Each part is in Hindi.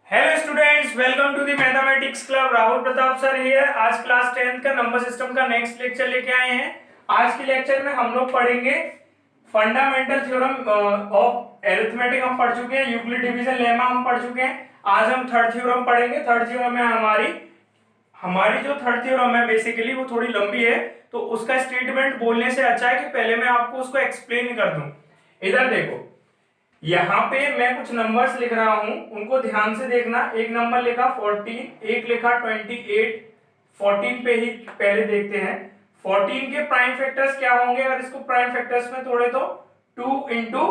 Hello students, welcome to the mathematics club. Rahul Pratap sir here. आज क्लास 10th का नंबर सिस्टम का नेक्स्ट लेक्चर लेके आए हैं। आज के लेक्चर में हम लोग पढ़ेंगे फंडामेंटल थ्योरम ऑफ अरिथमेटिक। हम पढ़ चुके हैं, यूक्लिड डिवीजन लेमा हम पढ़ चुके हैं। आज हम थर्ड थ्योरम पढ़ेंगे। थर्ड थ्योरम में हमारी हमारी जो थर्ड थ्योरम है बेसिकली वो थोड़ी लंबी है, तो उसका स्टेटमेंट बोलने से अच्छा है कि पहले मैं आपको उसको एक्सप्लेन कर दूं। इधर देखो, यहाँ पे मैं कुछ नंबर्स लिख रहा हूं, उनको ध्यान से देखना। एक नंबर लिखा 14, एक लिखा 28। 14 पे ही पहले देखते हैं। 14 के प्राइम फैक्टर्स क्या होंगे? अगर इसको प्राइम फैक्टर्स में तोड़े तो 2 इंटू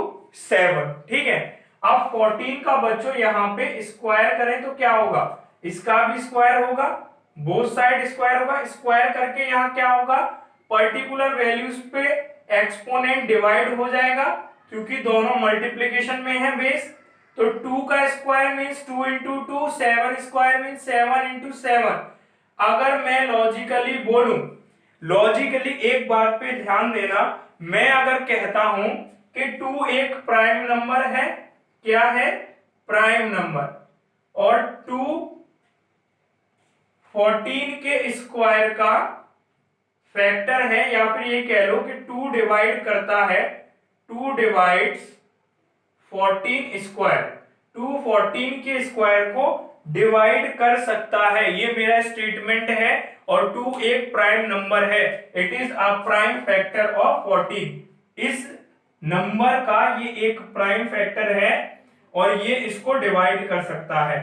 7। ठीक है। अब 14 का बच्चों यहाँ पे स्क्वायर करें तो क्या होगा? इसका भी स्क्वायर होगा, बोथ साइड स्क्वायर होगा। स्क्वायर करके यहाँ क्या होगा? पर्टिकुलर वैल्यूज पे एक्सपोनेंट डिवाइड हो जाएगा, क्योंकि दोनों मल्टीप्लीकेशन में है बेस। तो 2 का square means 2 into 2, 7 square means 7 into 7। अगर मैं लॉजिकली बोलूं, लॉजिकली एक बात पे ध्यान देना, मैं अगर कहता हूं कि 2 एक प्राइम नंबर है, क्या है? Prime number. और 2 14 के स्क्वायर का फैक्टर है, या फिर ये कह लो कि 2 डिवाइड करता है, 2 डिवाइड्स 14 स्क्वायर। 2 14 के स्क्वायर को डिवाइड कर सकता है, ये मेरा स्टेटमेंट है। और 2 एक प्राइम नंबर है, it is a prime factor of 14। इस नंबर का ये एक प्राइम फैक्टर है और ये इसको डिवाइड कर सकता है।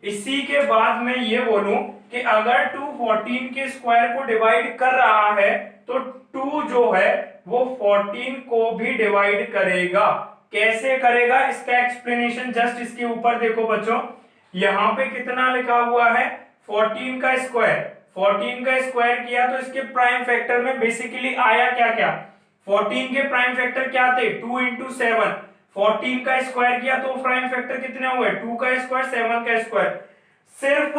इसी के बाद मैं ये बोलूं कि अगर 2 14 के स्क्वायर को डिवाइड कर रहा है तो 2 जो है वो 14 को भी डिवाइड करेगा। कैसे करेगा इसका एक्सप्लेनेशन जस्ट इसके ऊपर देखो बच्चों। यहां पे कितना लिखा हुआ है? 14 का स्क्वायर। 14 का स्क्वायर किया तो इसके प्राइम फैक्टर में बेसिकली आया क्या क्या? 14 के प्राइम फैक्टर क्या थे? 2 इंटू 7। 14 का स्क्वायर किया तो प्राइम फैक्टर कितने हुए? 2 का स्क्वायर, 7 का स्क्वायर। सिर्फ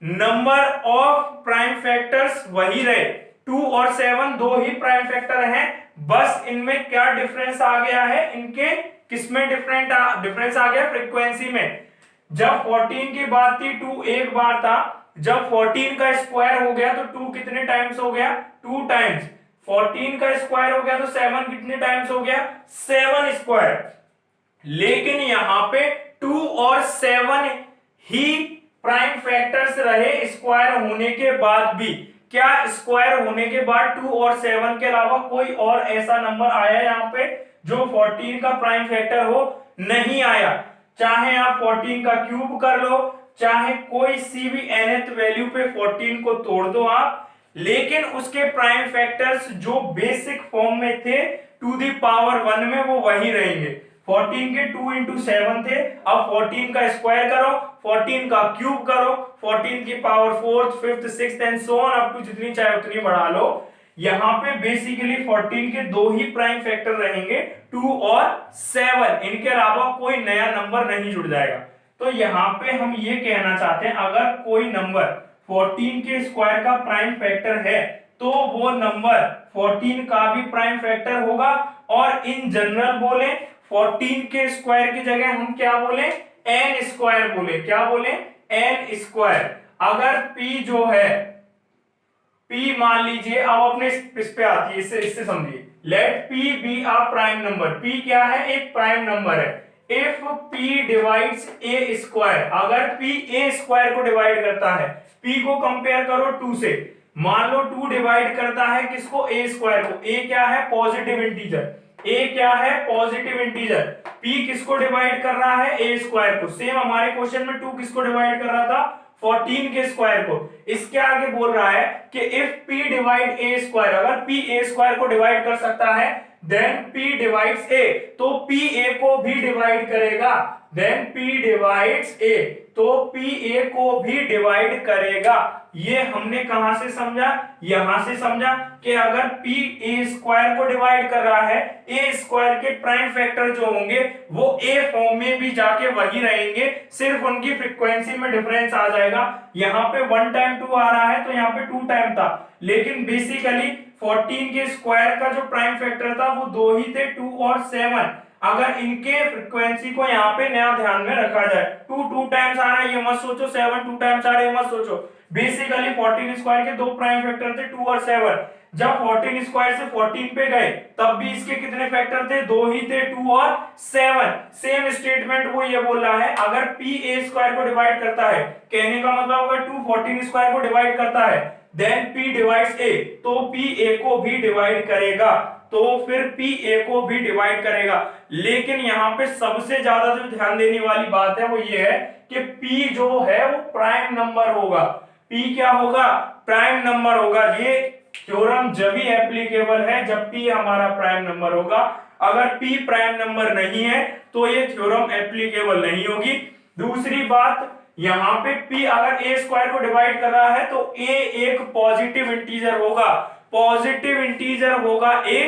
नंबर ऑफ प्राइम फैक्टर्स वही रहे, 2 और 7 दो ही प्राइम फैक्टर हैं। बस इनमें क्या डिफरेंस आ गया है? इनके किसमें डिफरेंस आ गया? फ्रीक्वेंसी में। जब 14 की बात थी 2 एक बार था, जब 14 का स्क्वायर हो गया तो 2 कितने टाइम्स हो गया? 2 टाइम्स। 14 का स्क्वायर हो गया तो 7 कितने टाइम्स हो गया? 7 स्क्वायर। लेकिन यहां पे 2 और 7 ही प्राइम फैक्टर्स रहे स्क्वायर होने के बाद भी। क्या स्क्वायर होने के बाद 2 और 7 के अलावा कोई और ऐसा नंबर आया यहां पे जो 14 का प्राइम फैक्टर हो? नहीं आया। चाहे आप 14 का क्यूब कर लो, चाहे कोई सी भी nth वैल्यू पे 14 को तोड़ दो आप, लेकिन उसके प्राइम फैक्टर्स जो बेसिक फॉर्म में थे 2 दी पावर 1 में वो वही रहेंगे। 14 के 2 इंटू 7 थे, अब 14 का स्क्वायर करो, 14 का क्यूब करो, 14 की power 4th 5th 6th and so on up to जितनी चाहे उतनी बढ़ा लो। यहां पे बेसिकली 14 के दो ही प्राइम फैक्टर रहेंगे, 2 और 7। इनके अलावा कोई नया नंबर नहीं जुड़ जाएगा। तो यहां पे हम ये कहना चाहते हैं, अगर कोई नंबर 14 के स्क्वायर का प्राइम फैक्टर है तो वो नंबर 14 का भी प्राइम फैक्टर होगा। और इन जनरल बोले 14 के स्क्वायर की जगह हम क्या बोले? एन स्क्वायर बोले। क्या बोले? N square. अगर p जो है, p मान लीजिए, अब अपने इस पे आती है, इससे समझिए। Let p be a prime number. p क्या है? एक प्राइम नंबर है। If p divides a square, अगर p a स्क्वायर को डिवाइड करता है, p को कंपेयर करो 2 से। मान लो 2 डिवाइड करता है किसको? a स्क्वायर को। a क्या है? Positive integer. a क्या है? Positive integer. p किसको डिवाइड कर रहा है? a स्क्वायर को। सेम हमारे क्वेश्चन में 2 किसको डिवाइड कर रहा था? 14 के स्क्वायर को। इसके आगे बोल रहा है कि if p divide a square, अगर p a स्क्वायर को डिवाइड कर सकता है देन p डिवाइड्स a, तो p a को भी डिवाइड करेगा। देन p डिवाइड्स a, तो p a को भी डिवाइड करेगा। ये हमने कहां से समझा? यहां से समझा कि अगर p a स्क्वायर को डिवाइड कर रहा है, a स्क्वायर के प्राइम फैक्टर जो होंगे वो a फॉर्म में भी जाके वही रहेंगे, सिर्फ उनकी फ्रीक्वेंसी में डिफरेंस आ जाएगा। यहाँ पे 1 टाइम 2 आ रहा है तो यहाँ पे 2 टाइम था, लेकिन बेसिकली 14 के स्क्वायर का जो प्राइम फैक्टर था वो दो ही थे, 2 और 7। अगर इनके फ्रीक्वेंसी को यहाँ पे नया ध्यान में रखा जाए, 2 टाइम्स आ रहा है ये मत सोचो, 7 2 टाइम्स आ रहा है ये मत सोचो। बेसिकली 14 स्क्वायर के दो प्राइम फैक्टर थे 2 और 7। जब 14 स्क्वायर से 14 पे गए तब भी इसके कितने फैक्टर थे, दो ही थे, 2 और 7। सेम स्टेटमेंट वो ये बोल रहा है अगर p a स्क्वायर को डिवाइड करता है, कहने का मतलब अगर 2 14 स्क्वायर को डिवाइड करता है देन p डिवाइड्स a, तो p a को भी डिवाइड करेगा, तो फिर p a को भी डिवाइड करेगा। लेकिन यहाँ पे सबसे ज्यादा जो ध्यान देने वाली बात है वो ये है कि p जो है वो प्राइम नंबर होगा। p क्या होगा, प्राइम नंबर होगा। ये थ्योरम जब ही एप्लीकेबल है जब p हमारा प्राइम नंबर होगा। अगर p प्राइम नंबर नहीं है तो ये थ्योरम एप्लीकेबल नहीं होगी। दूसरी बात, यहाँ पे p अगर a स्क्वायर को डिवाइड कर रहा है तो a एक पॉजिटिव इंटीजर होगा, पॉजिटिव इंटीजर होगा a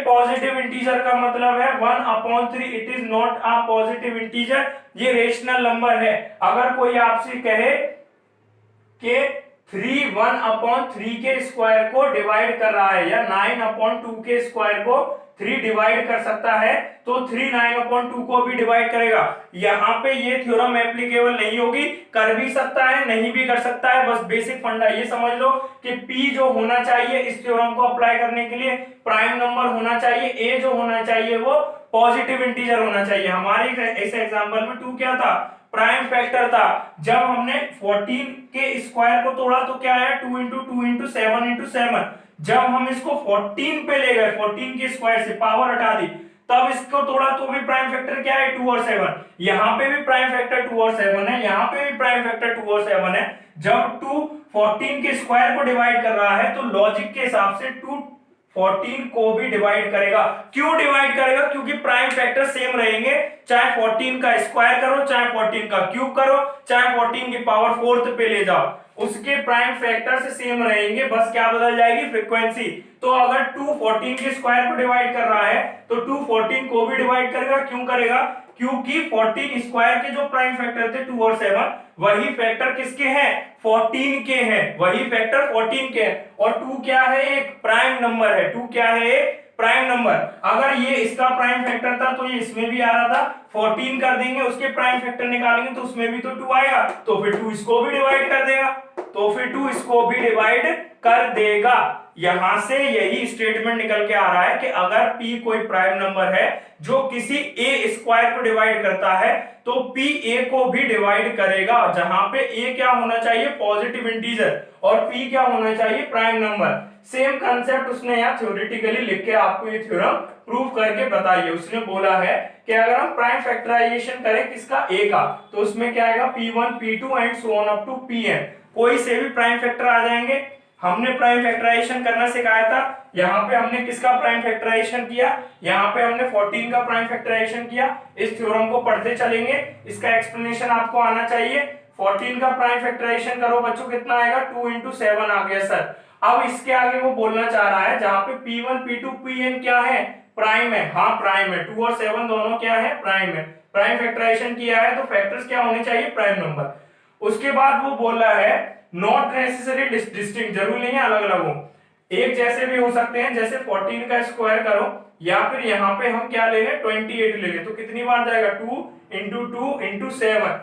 पॉजिटिव इंटीजर का मतलब है 1/3, it is not a positive integer, ये रेशनल नंबर है। अगर कोई आपसे कहे कि 3 1/3 के स्क्वायर को डिवाइड कर रहा है या 9/2 के स्क्वायर को 3 डिवाइड कर सकता है तो 3 9/2 को भी डिवाइड करेगा। यहाँ पे ये थ्योरम एप्लीकेबल नहीं होगी, कर भी सकता है नहीं भी कर सकता है। बस बेसिक फंडा ये समझ लो कि p जो होना चाहिए इस थ्योरम को अप्लाई करने के लिए प्राइम नंबर होना चाहिए, a जो होना चाहिए वो पॉजिटिव इंटीजर होना चाहिए। हमारे ऐसे एग्जांपल में 2 क्या था, प्राइम फैक्टर था। जब हमने 14 के स्क्वायर को तोड़ा तो क्या आया, 2 इंटू 2 इंटू 7 इंटू 7। जब हम इसको 14 पे ले गए, 14 के स्क्वायर से पावर हटा दी, तब इसको तोड़ा तो भी प्राइम फैक्टर क्या है, 2 और 7। यहाँ पे भी प्राइम फैक्टर 2 और 7 है, यहाँ पे भी प्राइम फैक्टर 2 और 7 है। जब 2 14 के स्क्वायर को डिवाइड कर रहा है तो लॉजिक के हिसाब से 2 14 को भी डिवाइड करेगा। क्यों डिवाइड करेगा, क्योंकि प्राइम फैक्टर सेम रहेंगे, चाहे 14 का स्क्वायर करो, चाहे 14 का क्यूब करो, चाहे 14 की पावर 4 पे ले जाओ, उसके प्राइम फैक्टर से सेम रहेंगे, बस क्या बदल जाएगी, फ्रीक्वेंसी। तो अगर 2 14 के स्क्वायर को डिवाइड कर रहा है तो 2 14 को भी डिवाइड करेगा। क्यों करेगा, क्योंकि 14 स्क्वायर के जो प्राइम फैक्टर थे 2 और 7 वही फैक्टर किसके हैं, 14 के हैं, वही फैक्टर 14 के हैं। और 2 क्या है, एक प्राइम नंबर है, 2 क्या है, एक प्राइम नंबर। अगर ये इसका प्राइम फैक्टर था तो ये इसमें भी आ रहा था, 14 कर देंगे उसके प्राइम फैक्टर निकालेंगे तो उसमें भी तो 2 आएगा, तो फिर 2 इसको भी डिवाइड कर देगा, तो फिर 2 इसको भी डिवाइड कर देगा। यहां से यही स्टेटमेंट निकल के आ रहा है कि अगर p कोई प्राइम नंबर है जो किसी a स्क्वायर को डिवाइड करता है तो p a को भी डिवाइड करेगा, जहां पे a क्या होना चाहिए, पॉजिटिव इंटीजर, और p क्या होना चाहिए, प्राइम नंबर। सेम कंसेप्ट उसने यहाँ थ्योरेटिकली लिख के आपको ये थ्योरम प्रूव करके बताइए। उसने बोला है कि अगर हम प्राइम फैक्टराइजेशन करें किसका, a का, तो उसमें क्या आएगा, p1 p2 and so on up to pn, कोई से भी प्राइम फैक्टर आ जाएंगे। हमने प्राइम फैक्टराइजेशन करना सिखाया था, यहाँ पे हमने किसका प्राइम फैक्टराइजेशन किया, यहाँ पे हमने 14 का प्राइम फैक्टराइजेशन किया। इस थ्योरम को पढ़ते चलेंगे, इसका एक्सप्लेनेशन आपको आना चाहिए। 14 का प्राइम फैक्टराइजेशन करो बच्चों, कितना आएगा, 2 इंटू 7 आ गया सर। अब इसके आगे वो बोलना चाह रहा है जहां पे p1 p2 pn क्या है, प्राइम है, हाँ प्राइम है, 2 और 7 दोनों क्या है, प्राइम है। प्राइम फैक्टराइजेशन किया है तो फैक्टर्स क्या होने चाहिए, प्राइम नंबर। उसके बाद वो बोल रहा है नॉट नेसेसरी डिस्टिंक्ट, जरूरी नहीं है अलग अलग हो, एक जैसे भी हो सकते हैं। जैसे 14 का स्क्वायर करो या फिर यहाँ पे हम क्या ले लें, 28 ले लें, तो कितनी बार जाएगा, 2 इंटू 2 इंटू 7।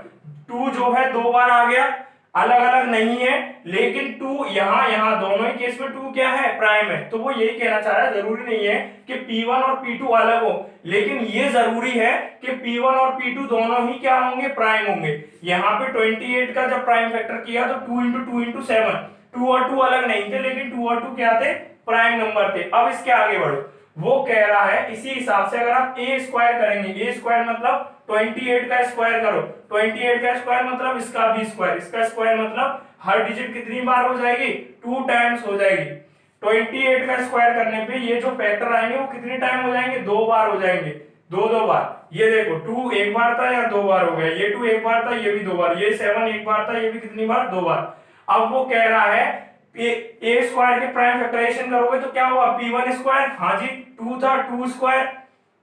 2 जो है 2 बार आ गया, अलग अलग नहीं है, लेकिन 2 यहाँ दोनों ही केस में 2 क्या है, प्राइम है। तो वो यही कहना चाह रहा है, जरूरी नहीं है कि p1 और p2 अलग हो, लेकिन ये जरूरी है कि p1 और p2 दोनों ही क्या होंगे, प्राइम होंगे। यहाँ पे 28 का जब प्राइम फैक्टर किया तो 2 इंटू 2 इंटू 7, 2 और 2 अलग नहीं थे, लेकिन 2 और 2 क्या थे, प्राइम नंबर थे। अब इसके आगे बढ़ो, वो कह रहा है इसी हिसाब से अगर आप a स्क्वायर करेंगे, a स्क्वायर मतलब 28 का स्क्वायर करो, 28 का स्क्वायर मतलब इसका भी स्क्वायर, इसका स्क्वायर मतलब हर डिजिट कितनी बार हो जाएगी, 2 टाइम्स हो जाएगी। 28 का स्क्वायर करने पे ये जो फैक्टर आएंगे वो कितने टाइम हो जाएंगे, 2 बार हो जाएंगे, 2 बार। ये देखो 2 एक बार था या 2 बार हो गया, ये 2 एक बार था, ये भी 2 बार, ये 7 एक बार था, ये भी कितनी बार, 2 बार। अब वो कह रहा है ए स्क्वायर के प्राइम फैक्टराइजेशन करोगे तो क्या हुआ, p1 स्क्वायर, हाँ जी 2 था 2 स्क्वायर,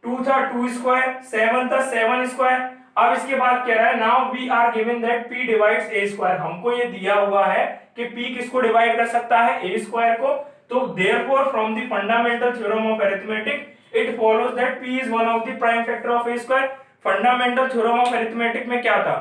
2 था 2 स्क्वायर, 7 था 7 स्क्वायर। अब इसके बाद कह रहा है now we are given that p divides a square, हमको ये दिया हुआ है कि p किसको डिवाइड कर सकता है, a स्क्वायर को। तो therefore from the fundamental theorem of arithmetic it follows that p is one of the prime factor of a square. Fundamental theorem of arithmetic में क्या था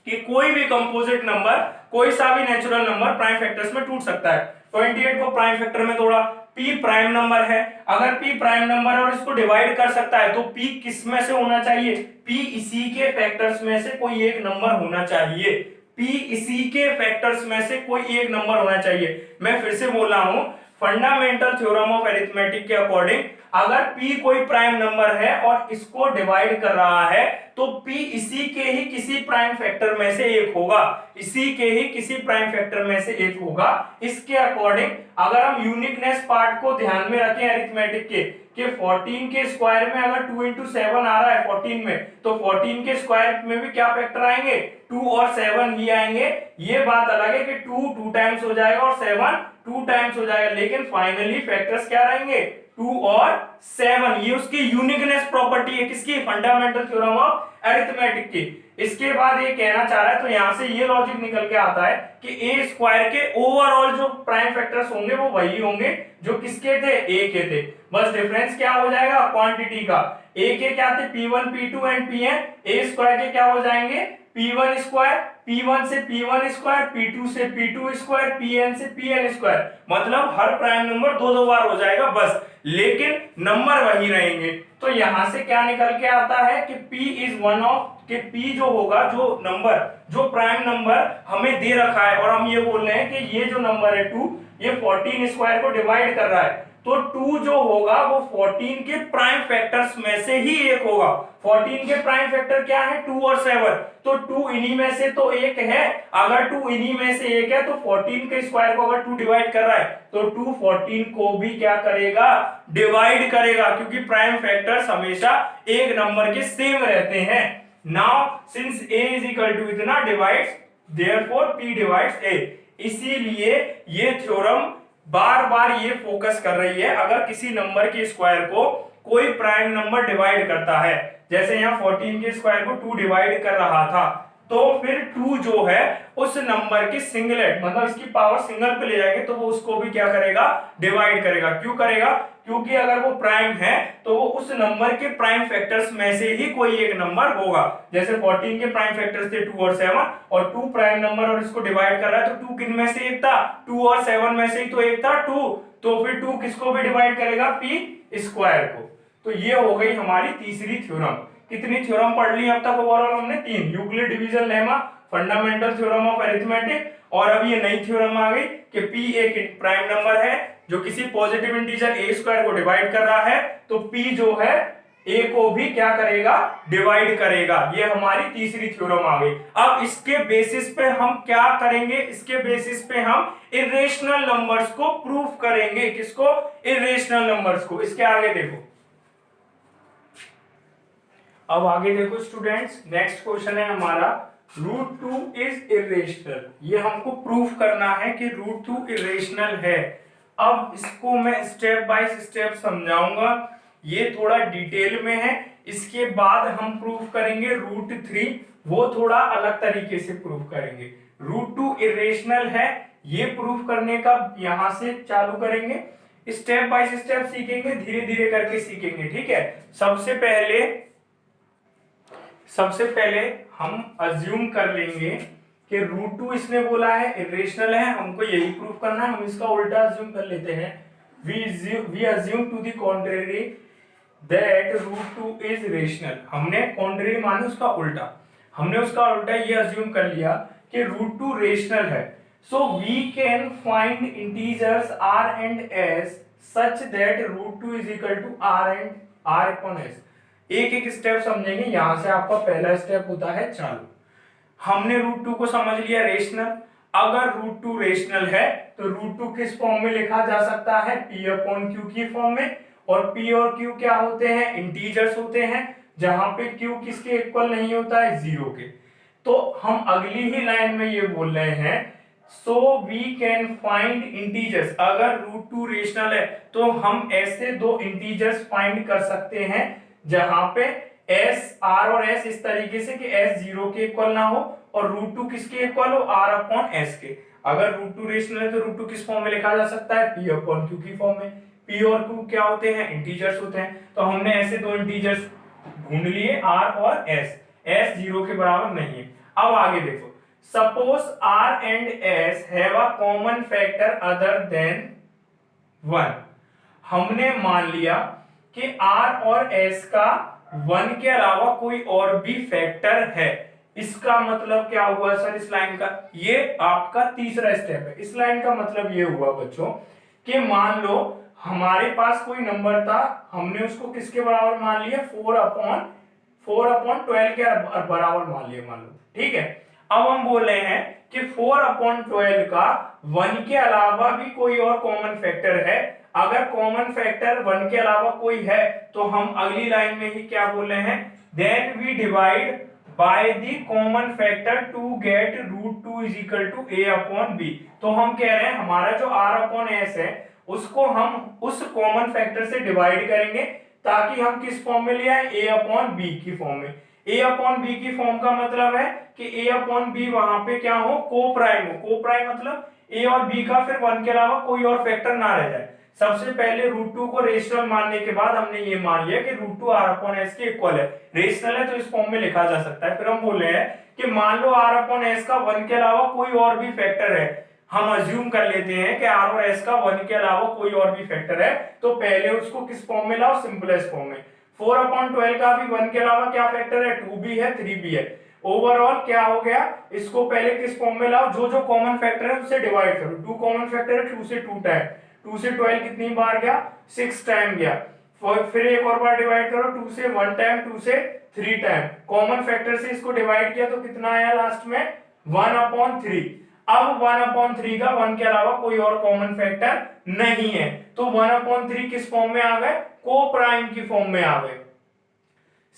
कि कोई भी कंपोजिट नंबर, कोई सा भी नेचुरल नंबर प्राइम फैक्टर्स में टूट सकता है। 28 को प्राइम फैक्टर में तोड़ा, p प्राइम नंबर है, अगर p प्राइम नंबर है और इसको डिवाइड कर सकता है तो p किस में से होना चाहिए, p इसी के फैक्टर्स में से कोई एक नंबर होना चाहिए, p इसी के फैक्टर्स में से कोई एक नंबर होना चाहिए। मैं फिर से बोल रहा हूं, फंडामेंटल थ्योरम ऑफ अरिथमेटिक के अकॉर्डिंग अगर p कोई प्राइम नंबर है और इसको डिवाइड कर रहा है तो p इसी के ही किसी प्राइम फैक्टर में से एक होगा, इसी के ही किसी प्राइम फैक्टर में से एक होगा। इसके अकॉर्डिंग अगर हम यूनिकनेस पार्ट को ध्यान में रखें अरिथमेटिक के, कि 14 के स्क्वायर में अगर 2 into 7 आ रहा है 14 में, तो 14 के स्क्वायर में भी क्या फैक्टर आएंगे, 2 और 7 ही आएंगे। ये बात अलग है कि 2 टाइम्स हो जाएगा और 7 2 टाइम्स हो जाएगा, लेकिन फाइनली फैक्टर्स क्या रहेंगे, 2 और 7। ये उसकी यूनिकनेस प्रॉपर्टी है, किसकी, फंडामेंटल थ्योरम ऑफ अरिथमेटिक की। इसके बाद ये कहना चाह रहा है, तो यहां से ये लॉजिक निकल के आता है कि ए स्क्वायर के ओवरऑल जो प्राइम फैक्टर्स होंगे वो वही होंगे जो किसके थे, ए के थे। बस डिफरेंस क्या हो जाएगा, क्वांटिटी का। ए के क्या थे, p1 p2 and pn, A square के क्या हो जाएंगे, p1 स्क्वायर, p1 से p1 स्क्वायर, p2 से p2 स्क्वायर, pn से pn स्क्वायर। मतलब हर प्राइम नंबर दो बार हो जाएगा बस, लेकिन नंबर वही रहेंगे। तो यहां से क्या निकल के आता है कि p इज वन ऑफ, कि p जो होगा, जो नंबर, जो प्राइम नंबर हमें दे रखा है और हम ये बोल रहे हैं कि ये जो नंबर है 2, ये 14 स्क्वायर को डिवाइड कर रहा है, तो 2 जो होगा वो 14 के प्राइम फैक्टर्स में से ही एक होगा। 14 के प्राइम फैक्टर क्या है, 2 और 7, तो 2 इन्हीं में से तो एक है। अगर 2 इन्हीं में से एक है तो 14 के स्क्वायर को अगर 2 डिवाइड कर रहा है तो 2 14 को भी क्या करेगा, डिवाइड करेगा, क्योंकि प्राइम फैक्टर्स हमेशा एक नंबर के सेम रहते हैं। Now since a is equal to इतना divides, therefore p divides a। इसीलिए ये थ्योरम बार बार ये फोकस कर रही है, अगर किसी नंबर के स्क्वायर को कोई प्राइम नंबर डिवाइड करता है, जैसे यहाँ 14 के स्क्वायर को 2 डिवाइड कर रहा था, तो फिर 2 जो है उस नंबर के सिंगलेट, मतलब इसकी पावर सिंगल पे ले जाएंगे तो वो उसको भी क्या करेगा, डिवाइड करेगा। क्यों करेगा, क्योंकि अगर वो प्राइम है तो वो उस नंबर के प्राइम फैक्टर्स में से ही कोई एक नंबर होगा। जैसे 14 के प्राइम फैक्टर्स थे 2 और 7, और 2 प्राइम नंबर और इसको डिवाइड कर रहा है, तो 2 किन में से एक था, 2 और 7 में से ही तो एक था 2, तो फिर 2 किसको भी डिवाइड करेगा, p स्क्वायर को। तो ये हो गई हमारी तीसरी थ्योरम। कितनी थ्योरम पढ़ ली अब तक, ओवरऑल हमने 3, Euclid division lemma, fundamental theorem of arithmetic, और अब ये नई थ्योरम आ गई कि p एक प्राइम नंबर है जो किसी पॉजिटिव इंटीजर a स्क्वायर को डिवाइड कर रहा है, तो p जो है a को भी क्या करेगा, डिवाइड करेगा। ये हमारी तीसरी थ्योरम आ गई। अब इसके बेसिस पे हम क्या करेंगे, इसके बेसिस पे हम इरेशनल नंबर्स को प्रूफ करेंगे। किसको, इरेशनल नंबर्स को। इसके आगे देखो, अब आगे देखो स्टूडेंट्स, नेक्स्ट क्वेश्चन है हमारा, √2 इज इरेशनल। ये हमको प्रूफ करना है कि √2 इरेशनल है। अब इसको मैं स्टेप बाय स्टेप समझाऊंगा, ये थोड़ा डिटेल में है। इसके बाद हम प्रूफ करेंगे √3, वो थोड़ा अलग तरीके से प्रूफ करेंगे। √2 इरेशनल है, ये प्रूफ करने का यहां से चालू करेंगे, स्टेप बाय स्टेप सीखेंगे, धीरे धीरे करके सीखेंगे, ठीक है। सबसे पहले हम अज्यूम कर लेंगे कि √2 इसने बोला है इरेशनल है, हमको यही प्रूफ करना है। हम इसका उल्टा अज्यूम कर लेते हैं, we assume to the contrary that √2 is rational. हमने कॉन्ट्रेरी माने उसका उल्टा, हमने उसका उल्टा ये अज्यूम कर लिया कि √2 रेशनल है। So we can find integers r and s such that √2 is equal to r upon s। एक एक स्टेप समझेंगे। यहां से आपका पहला स्टेप होता है चालू। हमने √2 को समझ लिया रेशनल। अगर √2 रेशनल है तो √2 किस फॉर्म में लिखा जा सकता है, p अपॉन q की फॉर्म में। और p और q क्या होते हैं, इंटीजर्स होते हैं, जहां पे q किसके इक्वल नहीं होता है, 0 के। तो हम अगली ही लाइन में ये बोल रहे हैं, so we can find integers. अगर √2 रेशनल है तो हम ऐसे दो इंटीजर्स फाइंड कर सकते हैं जहां पे s, r और s इस तरीके से कि s 0 के इक्वल ना हो और √2 किसके इक्वल हो, r अपॉन s के। अगर √2 रेशनल है तो √2 किस फॉर्म में लिखा जा सकता है, p अपॉन q की फॉर्म में। p और q क्या होते हैं, इंटीजर्स होते हैं। तो हमने ऐसे दो इंटीजर्स ढूंढ लिए r और s, s 0 के बराबर नहीं है। अब आगे देखो, suppose r and s have a common factor other than 1। हमने मान लिया कि r और s का 1 के अलावा कोई और भी फैक्टर है। इसका मतलब क्या हुआ सर इस लाइन का, ये आपका तीसरा स्टेप है। इस लाइन का मतलब ये हुआ बच्चों कि मान लो हमारे पास कोई नंबर था, हमने उसको किसके बराबर मान लिया, 4/12 के बराबर मान लिया, मान लो, ठीक है। अब हम बोल रहे हैं कि 4/12 का 1 के अलावा भी कोई और कॉमन फैक्टर है। अगर कॉमन फैक्टर 1 के अलावा कोई है तो हम अगली लाइन में ही क्या बोल रहे हैं, then we divide by the common factor to get √2 is equal to a/b। तो हम कह रहे हैं हमारा जो r/s है उसको हम उस कॉमन फैक्टर से डिवाइड करेंगे ताकि हम किस फॉर्म में ले आए, a/b की फॉर्म में। a/b की फॉर्म का मतलब है कि a/b वहां पे क्या हो, कोप्राइम हो। कोप्राइम मतलब a और b का फिर 1 के अलावा कोई और फैक्टर ना रह जाए। सबसे पहले √2 को रेशनल मानने के बाद हमने ये मान लिया कि √2 r/s के इक्वल है। रेशनल है तो इस फॉर्म में लिखा जा सकता है। फिर हम बोल रहे हैं कि मान लो r/s का 1 के अलावा कोई और भी फैक्टर है। हम अज्यूम कर लेते हैं कि r और s का 1 के अलावा कोई और भी फैक्टर है, तो पहले उसको किस फॉर्म में लाओ, सिंपलेस्ट फॉर्म में। 4/12 का भी 1 के अलावा क्या फैक्टर है, 2 भी है, 3 भी है। ओवरऑल क्या हो गया, इसको पहले किस फॉर्म में लाओ, जो जो कॉमन फैक्टर है उससे डिवाइड करो। 2 कॉमन फैक्टर है, 2 से 2 टाइम, 2 से 12 कितनी बार गया, 6 टाइम गया। फिर एक और बार डिवाइड करो, 2 से 1 टाइम, 2 से 3 टाइम। कॉमन फैक्टर से इसको डिवाइड किया तो कितना आया लास्ट में, 1/3। अब 1/3 का 1 के अलावा कोई और कॉमन फैक्टर नहीं है, तो 1/3 किस फॉर्म में आ गए, कोप्राइम की फॉर्म में आ गए।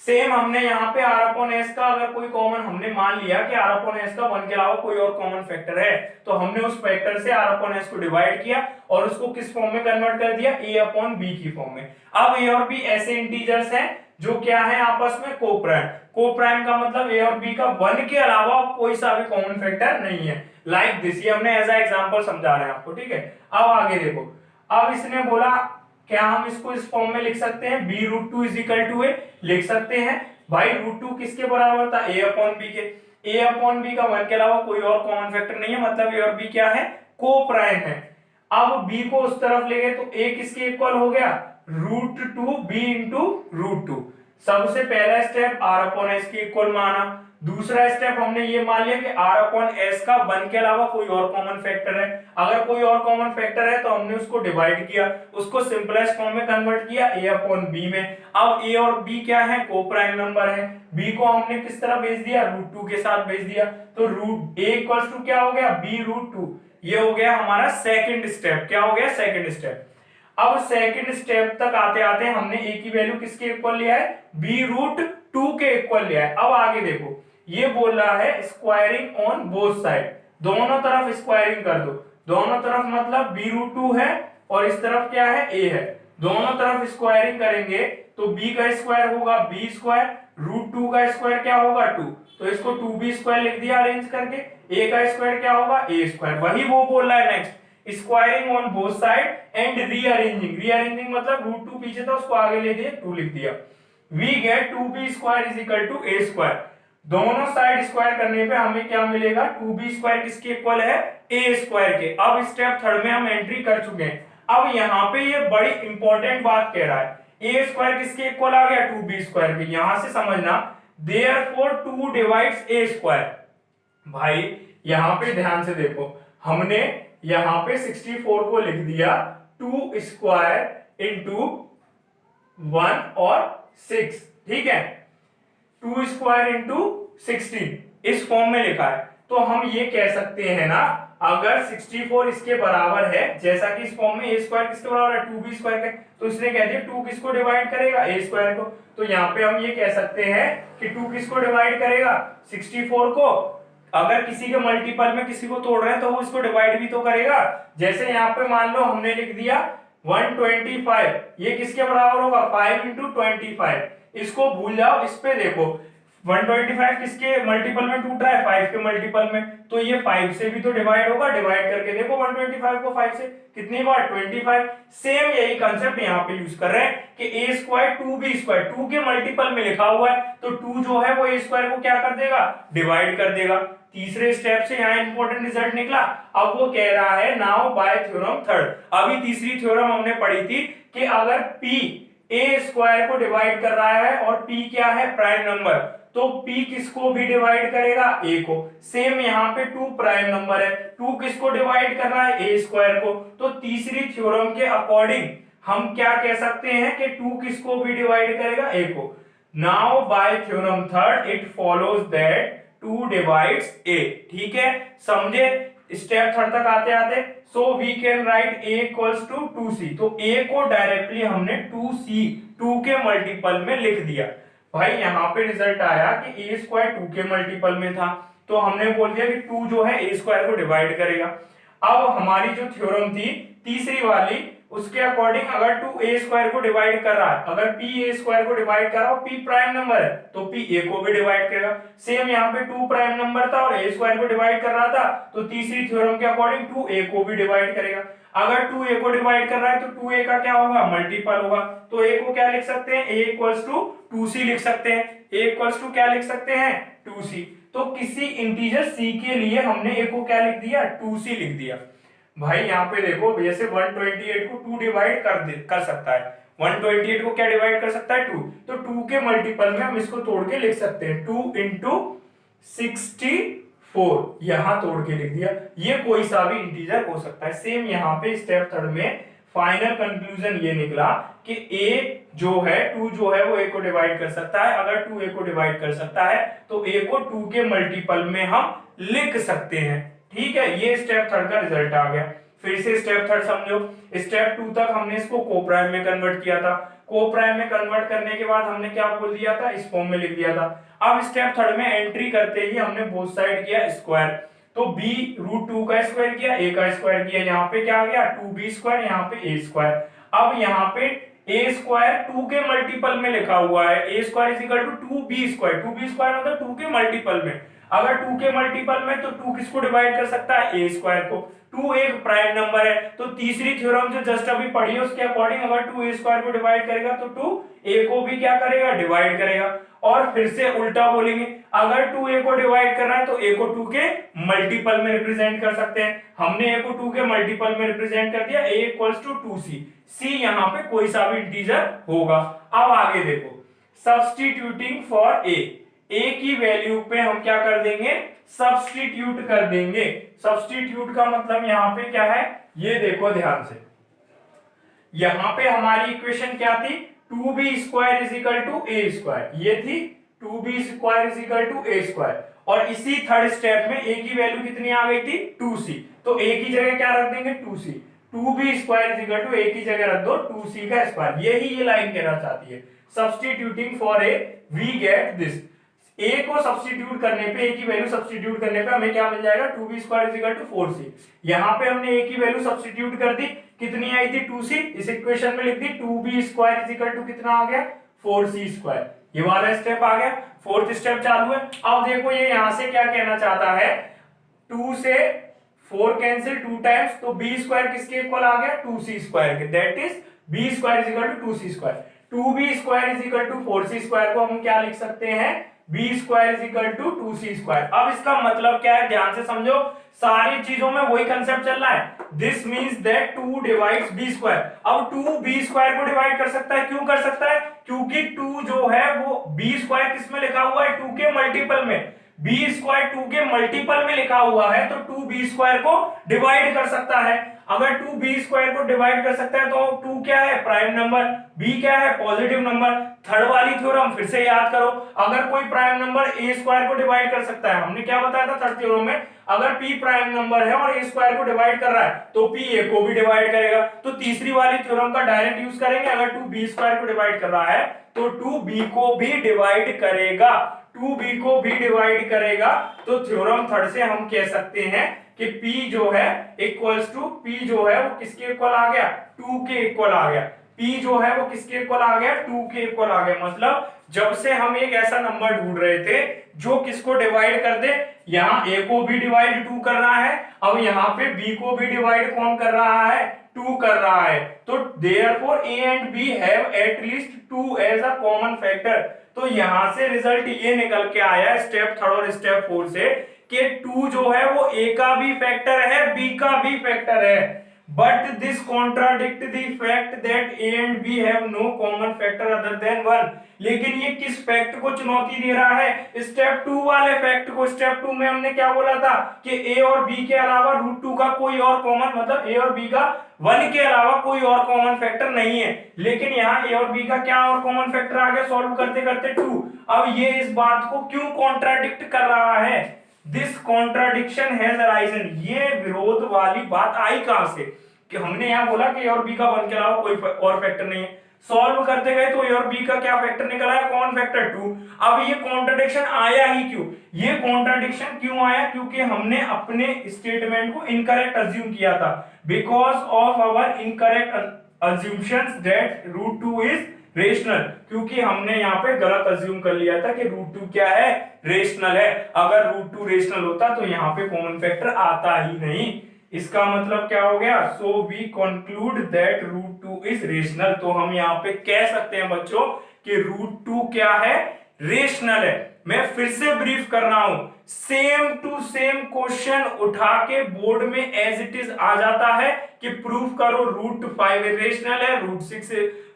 सेम हमने यहाँ पे r/s का अगर कोई कॉमन हमने मान लिया कि r/s का 1 के अलावा कोई और कॉमन फैक्टर है, तो हमने उस फैक्टर से r/s को डिवाइड किया और उसको किस फॉर्म में कन्वर्ट कर दिया, a/b की फॉर्म में। अब a और b ऐसे इंटीजर्स हैं जो क्या है आपस में कोप्राइम। कोप्राइम का मतलब a और b का 1 के अलावा कोई सा भी कॉमन फैक्टर नहीं है। लाइक दिस, ये हमने एज अ एग्जांपल समझा रहे हैं आपको, ठीक है। अब आगे देखो, अब इसने बोला क्या हम इसको इस फॉर्म में लिख सकते हैं, b√2 is equal to a, लिख सकते हैं भाई। √2 किसके बराबर था, a/b के। a/b का 1 के अलावा कोई और कॉमन फैक्टर नहीं है, मतलब a और b क्या है, कोप्राइम है। अब b को उस तरफ ले गए तो a किसके इक्वल हो गया, √2b इंटू √2। सबसे पहला स्टेप r/s के इक्वल माना। दूसरा स्टेप हमने ये मान लिया कि r/s का 1 के अलावा कोई और कॉमन फैक्टर है। अगर कोई और कॉमन फैक्टर है तो हमने उसको डिवाइड किया, उसको सिंपलेस्ट फॉर्म में कन्वर्ट किया a/b में। अब a और b क्या है, कोप्राइम नंबर है। b को हमने किस तरह भेज दिया, √2 के साथ भेज दिया, तो a इक्वल्स टू क्या हो गया, b√2। ये हो गया हमारा सेकंड स्टेप। क्या हो गया, सेकंड स्टेप। अब सेकंड स्टेप तक आते आते हमने a की वैल्यू किसके इक्वल लिया है, b√2 के इक्वल लिया है। अब आगे देखो, ये बोल रहा है स्क्वायरिंग ऑन बोथ साइड, दोनों तरफ स्क्वायरिंग कर दो। दोनों तरफ मतलब b√2 है और इस तरफ क्या है, a है। दोनों तरफ स्क्वायरिंग करेंगे तो b का स्क्वायर होगा b स्क्वायर, √2 का स्क्वायर क्या होगा 2, तो इसको 2b स्क्वायर लिख दिया अरेंज करके। a का स्क्वायर क्या होगा, a स्क्वायर। वही वो बोल रहा है next, squaring on both side and rearranging. Rearranging मतलब √2 पीछे था उसको आगे ले दिया, 2 लिख दिया। We get 2b square is equal to a square. दोनों साइड स्क्वायर करने पे हमें क्या मिलेगा, 2b स्क्वायर किसके इक्वल है, a स्क्वायर के। अब स्टेप थर्ड में हम एंट्री कर चुके हैं। अब यहाँ पे ये बड़ी इंपॉर्टेंट बात कह रहा है, a स्क्वायर किसके इक्वल आ गया, 2b स्क्वायर के। यहां से समझना, देयरफॉर 2 डिवाइड्स a स्क्वायर। भाई यहां पे ध्यान से देखो, हमने यहां पे 64 को लिख दिया 2 स्क्वायर इंटू 1 और 6, ठीक है, 2 स्क्वायर इंटू 16 इस फॉर्म में लिखा है। तो हम ये कह सकते हैं ना, अगर 64 इसके बराबर है, जैसा कि इस फॉर्म में a स्क्वायर किसके बराबर है, 2b स्क्वायर के, तो इसने कह दिया 2 किसको डिवाइड करेगा, a स्क्वायर को। तो यहाँ पे हम ये कह सकते हैं कि 2 किसको डिवाइड करेगा, 64 को। अगर किसी के मल्टीपल में किसी को तोड़ रहे हैं तो वो इसको डिवाइड भी तो करेगा। जैसे यहाँ पे मान लो हमने लिख दिया 125, ये किसके बराबर होगा, 5 इंटू 25। इसको भूल जाओ, इस पे देखो 125 किसके मल्टीपल में टूट रहा है, 5 के मल्टीपल में, तो ये 5 से भी तो डिवाइड होगा, डिवाइड करके देखो 125 को 5 से कितनी बार 25। सेम यही कंसेप्ट यहाँ पे यूज कर रहे हैं कि a स्क्वायर 2b स्क्वायर 2 के मल्टीपल में लिखा हुआ है, तो 2 जो है वो a स्क्वायर को क्या कर देगा, डिवाइड कर देगा। तीसरे स्टेप से यहाँ इंपॉर्टेंट रिजल्ट निकला। अब वो कह रहा है नाउ बाय थ्योरम थर्ड, अभी तीसरी थ्योरम हमने पढ़ी थी कि अगर p a स्क्वायर को डिवाइड कर रहा है और p क्या है, प्राइम नंबर, तो p किसको भी डिवाइड करेगा, a को। सेम यहाँ पे 2 प्राइम नंबर है, 2 किसको डिवाइड कर रहा है, a स्क्वायर को। तो तीसरी थ्योरम के अकॉर्डिंग हम क्या कह सकते हैं कि 2 किसको भी डिवाइड करेगा, a को। Now by theorem third it follows that 2 divides a। ठीक है, समझे स्टेप थर्ड तक आते आते। So we can write a equals to 2c, तो a को डायरेक्टली हमने 2c 2 के मल्टीपल में लिख दिया। भाई यहाँ पे रिजल्ट आया कि a स्क्वायर 2 के मल्टीपल में था, तो हमने बोल दिया कि 2 जो है a स्क्वायर को डिवाइड करेगा। अब हमारी जो थ्योरम थी तीसरी वाली, उसके अकॉर्डिंग अगर 2 a स्क्वायर को डिवाइड कर रहा है, अगर p a स्क्वायर को डिवाइड कर रहा है, p प्राइम नंबर है तो p a को भी डिवाइड करेगा। सेम यहाँ पे 2 प्राइम नंबर था और a स्क्वायर को डिवाइड कर रहा था, तो तीसरी थ्योरम के अकॉर्डिंग 2 a को भी डिवाइड करेगा। अगर 2 a को डिवाइड कर रहा है तो 2 a का क्या होगा, मल्टीपल होगा, तो a को क्या लिख सकते हैं, a इक्वल्स टू 2c लिख सकते हैं। a इक्वल्स टू क्या लिख सकते हैं, 2c। तो किसी इंटीजर c के लिए हमने a को क्या लिख दिया, 2c लिख दिया। भाई यहाँ पे देखो, जैसे 128 को 2 डिवाइड कर सकता है, 128 को क्या डिवाइड कर सकता है, 2, तो 2 के मल्टीपल में हम इसको तोड़ के लिख सकते हैं, 2 इंटू 64, यहां तोड़ के लिख दिया। ये कोई सा भी इंटीजर हो सकता है। सेम यहाँ पे स्टेप थर्ड में फाइनल कंक्लूजन ये निकला कि a जो है 2 जो है वो a को डिवाइड कर सकता है। अगर 2 a को डिवाइड कर सकता है तो a को 2 के मल्टीपल में हम लिख सकते हैं। ठीक है, ये स्टेप थर्ड का रिजल्ट आ गया। फिर से स्टेप थर्ड समझो। स्टेप 2 तक हमने इसको कोप्राइम में कन्वर्ट किया था, कोप्राइम में कन्वर्ट करने के बाद हमने क्या बोल दिया था, इस फॉर्म में लिख दिया था। अब स्टेप थर्ड में एंट्री करते ही हमने बोथ साइड किया स्क्वायर, तो b रूट 2 का स्क्वायर किया, a का स्क्वायर किया, यहाँ पे क्या आ गया 2b स्क्वायर, यहाँ पे a स्क्वायर। अब यहाँ पे a स्क्वायर 2 के मल्टीपल में लिखा हुआ है, a square is equal to 2b square, 2b square मतलब 2 के मल्टीपल में। अगर 2 के मल्टीपल में तो 2 किसको डिवाइड कर सकता है, a स्क्वायर को। 2 एक प्राइम नंबर है, तो तीसरी थ्योरम जो जस्ट अभी पढ़ी है उसके अकॉर्डिंग अगर 2 a स्क्वायर को डिवाइड करेगा तो 2 a को भी क्या करेगा, डिवाइड करेगा। और फिर से उल्टा बोलेंगे, अगर 2 a को डिवाइड करना है तो a को 2 के मल्टीपल में रिप्रेजेंट कर सकते हैं। हमने a को 2 के मल्टीपल में रिप्रेजेंट कर दिया, a equals to 2c, c यहाँ पे कोई सा भी इंटीजर होगा। अब आगे देखो, सब्स्टिट्यूटिंग फॉर a की वैल्यू पे हम क्या कर देंगे, सब्स्टिट्यूट कर देंगे। सब्स्टिट्यूट का मतलब यहाँ पे क्या है, ये देखो ध्यान से, यहाँ पे हमारी इक्वेशन क्या थी, 2b square is equal to a square, ये थी 2b square is equal to a square. और इसी थर्ड स्टेप में a की वैल्यू कितनी आ गई थी, 2c, तो a की जगह क्या रख देंगे, 2c, 2b square is equal to a की जगह रख दो 2c का स्क्वायर। यही ये लाइन कहना चाहती है, substituting for a we get this. a को सब्स्टिट्यूट करने पे, a की वैल्यू सब्स्टिट्यूट करने पे हमें क्या मिल जाएगा, 2b square is equal to 4c। यहाँ पे हमने a की वैल्यू सब्स्टिट्यूट कर दी, कितनी आई थी 2c, इस इक्वेशन में लिख दी 2b square is equal to कितना आ गया 4c स्क्वायर। ये वाला स्टेप आ गया, फोर्थ स्टेप चालू है। अब देखो ये यहाँ से क्या कहना चाहता है, 2 से 4 कैंसिल 2 टाइम्स, तो b स्क्वायर किसके इक्वल आ गया, 2c स्क्वायर के, that is b square is equal to 2c square. 2b square is equal to 4c square को हम क्या लिख सकते हैं, b square is equal to 2c square. अब इसका मतलब क्या है, ध्यान से समझो, सारी चीजों में वही कंसेप्ट चल रहा है। This means that 2 divides b square. अब 2 b स्क्वायर को डिवाइड कर सकता है, क्यों कर सकता है, क्योंकि 2 जो है वो b स्क्वायर किस में लिखा हुआ है, 2 के मल्टीपल में। b स्क्वायर 2 के मल्टीपल में लिखा हुआ है, तो 2b स्क्वायर को डिवाइड कर सकता है। अगर 2b स्क्वायर को डिवाइड कर सकता है तो 2 क्या है, प्राइम नंबर, b क्या है, पॉजिटिव नंबर। थर्ड वाली थ्योरम फिर से याद करो, अगर कोई प्राइम नंबर a स्क्वायर को डिवाइड कर सकता है, हमने क्या बताया था थर्ड थ्योरम में, अगर p प्राइम नंबर है और a स्क्वायर को डिवाइड कर रहा है तो p a को भी डिवाइड करेगा। तो तीसरी वाली थ्योरम का डायरेक्ट यूज करेंगे, अगर 2b स्क्वायर को डिवाइड कर रहा है तो 2b को भी डिवाइड करेगा, 2b को भी डिवाइड करेगा। तो थ्योरम थर्ड से हम कह सकते हैं कि p जो है इक्वल्स टू, p जो है वो किसके इक्वल आ गया, 2 के इक्वल आ गया। p जो है वो किसके इक्वल आ गया, 2 के इक्वल आ गया। मतलब जब से हम एक ऐसा नंबर ढूंढ रहे थे जो किसको डिवाइड कर दे, यहाँ a को भी डिवाइड 2 कर रहा है, अब यहाँ पे b को भी डिवाइड कौन कर रहा है, 2 कर रहा है। तो therefore a and b have at least 2 as a common factor। तो यहां से रिजल्ट ये निकल के आया स्टेप 3 और स्टेप 4 से कि 2 जो है वो a का भी फैक्टर है, b का भी फैक्टर है। But this contradict the fact that a and b have no common factor other than 1। लेकिन ये किस फैक्ट को चुनौती दे रहा है, स्टेप 2 वाले फैक्ट को। स्टेप 2 में हमने क्या बोला था कि a और b के अलावा √2 का कोई और कॉमन, मतलब a और b का 1 के अलावा कोई और कॉमन फैक्टर नहीं है। लेकिन यहाँ a और b का क्या और कॉमन फैक्टर आ गया सॉल्व करते करते 2। अब ये इस बात को क्यों कॉन्ट्राडिक्ट कर रहा है, दिस कॉन्ट्राडिक्शन हैज अराइजन। ये विरोध वाली बात आई कहां से कि हमने यहाँ बोला कि a और b का 1 के अलावा कोई और फैक्टर नहीं है, सॉल्व करते गए तो a और b का क्या फैक्टर निकला है, कॉमन फैक्टर 2। अब ये कॉन्ट्राडिक्शन आया ही क्यों, ये कॉन्ट्राडिक्शन क्यों आया, क्योंकि हमने अपने स्टेटमेंट को इनकरेक्ट अज्यूम किया था, because of our incorrect assumptions that √2 is rational. क्योंकि हमने यहाँ पे गलत अज्यूम कर लिया था कि √2 क्या है, रेशनल है। अगर √2 रेशनल होता तो यहाँ पे कॉमन फैक्टर आता ही नहीं। इसका मतलब क्या हो गया, so we conclude that √2 is rational. तो हम यहाँ पे कह सकते हैं बच्चों कि √2 क्या है, रेशनल है। मैं फिर से ब्रीफ कर रहा हूं, सेम टू सेम क्वेश्चन उठा के बोर्ड में एज इट इज आ जाता है कि प्रूफ करो √5 इरेशनल है,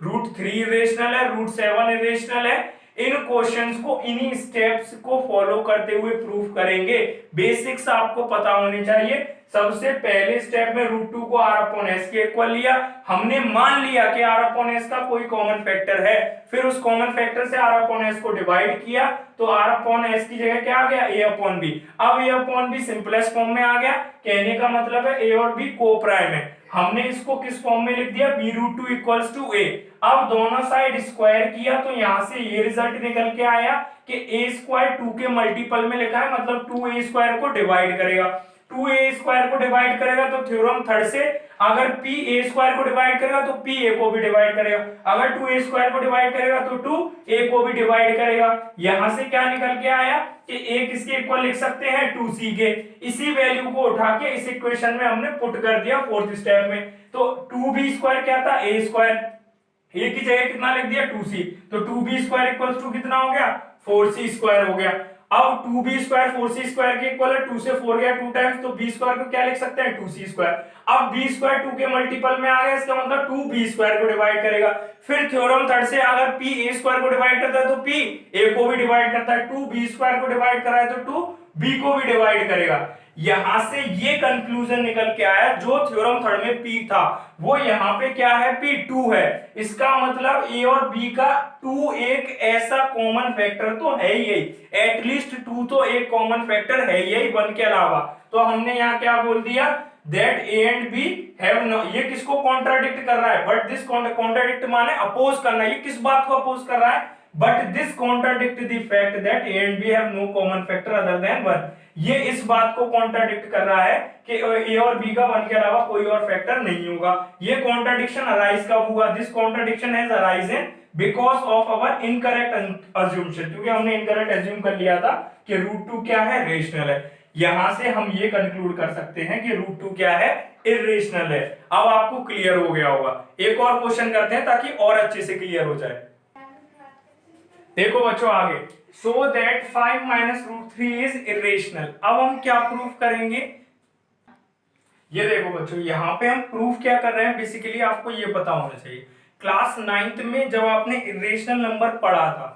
√3 इरेशनल है, √7 इरेशनल है। इन क्वेश्चंस को इन्हीं स्टेप्स को फॉलो करते हुए प्रूफ करेंगे। बेसिक्स आपको पता होनी चाहिए। सबसे पहले स्टेप में √2 को r/s के इक्वल लिया, हमने मान लिया कि r/s का कोई कॉमन फैक्टर है, फिर उस कॉमन फैक्टर से r/s को डिवाइड किया तो r/s की जगह क्या आ गया, a/b। अब a/b सिंपलेस्ट फॉर्म में आ गया, कहने का मतलब है a और b को प्राइम है। हमने इसको किस फॉर्म में लिख दिया, b√2 इक्वल्स टू a। अब दोनों साइड स्क्वायर किया तो यहां से ये रिजल्ट निकल के आया कि a² 2 के मल्टीपल में लिखा है, मतलब 2a² को डिवाइड करेगा। 2a² को डिवाइड करेगा तो थ्योरम थर्ड से अगर p a² को डिवाइड करेगा तो p a को भी डिवाइड करेगा, अगर 2a² को डिवाइड करेगा तो 2a को भी डिवाइड करेगा। यहां से क्या निकल के आया कि a किसके इक्वल लिख सकते हैं, 2c के। इसी वैल्यू को उठा के इस इक्वेशन में हमने पुट कर दिया फोर्थ स्टेप में। तो 2b² क्या था, a², a की जगह कितना लिख दिया, 2c। तो 2b² इक्वल्स टू कितना हो गया, 4c² हो गया। अब 2b² 4c² के इक्वल है, 2 से 4 गया 2 टाइम्स, तो b² को क्या लिख सकते हैं, 2c²। अब b² 2 के मल्टीपल में आ गया, इसका मतलब 2b² को डिवाइड करेगा। फिर थ्योरम थर्ड से अगर p a² को डिवाइड करता है तो p a को भी डिवाइड करता है, 2b² को डिवाइड कर रहा है तो 2b को भी डिवाइड करेगा। यहां से ये कंक्लूजन निकल के आया, जो थ्योरम थर्ड में p था वो यहाँ पे क्या है, p2 है। इसका मतलब a और b का 2 एक ऐसा कॉमन फैक्टर तो है ही, एटलीस्ट 2 तो एक कॉमन फैक्टर है यही 1 के अलावा। तो हमने यहाँ क्या बोल दिया, that a and b have no, ये किसको कॉन्ट्राडिक्ट कर रहा है, बट दिस कॉन्ट्राडिक्ट माने अपोज करना। ये किस बात को अपोज कर रहा है, but this contradict the fact that a and b have no common factor other than 1। ये इस बात को कॉन्ट्राडिक्ट कर रहा है कि a और b का 1 के अलावा कोई और फैक्टर नहीं होगा। ये कॉन्ट्राडिक्शन अराइज कब हुआ, this contradiction has arisen because of our incorrect assumption, क्योंकि हमने इनकरेक्ट अज्यूम कर लिया था कि √2 क्या है, रेशनल है। यहां से हम ये कंक्लूड कर सकते हैं कि √2 क्या है, इर्रेशनल है। अब आपको क्लियर हो गया होगा। एक और क्वेश्चन करते हैं ताकि और अच्छे से क्लियर हो जाए। देखो बच्चों आगे, सो दैट 5 - √3 इज इर्रेशनल। अब हम क्या प्रूफ करेंगे, ये देखो बच्चों यहां पे हम प्रूफ क्या कर रहे हैं, बेसिकली आपको ये पता होना चाहिए। क्लास 9th में जब आपने इर्रेशनल नंबर पढ़ा था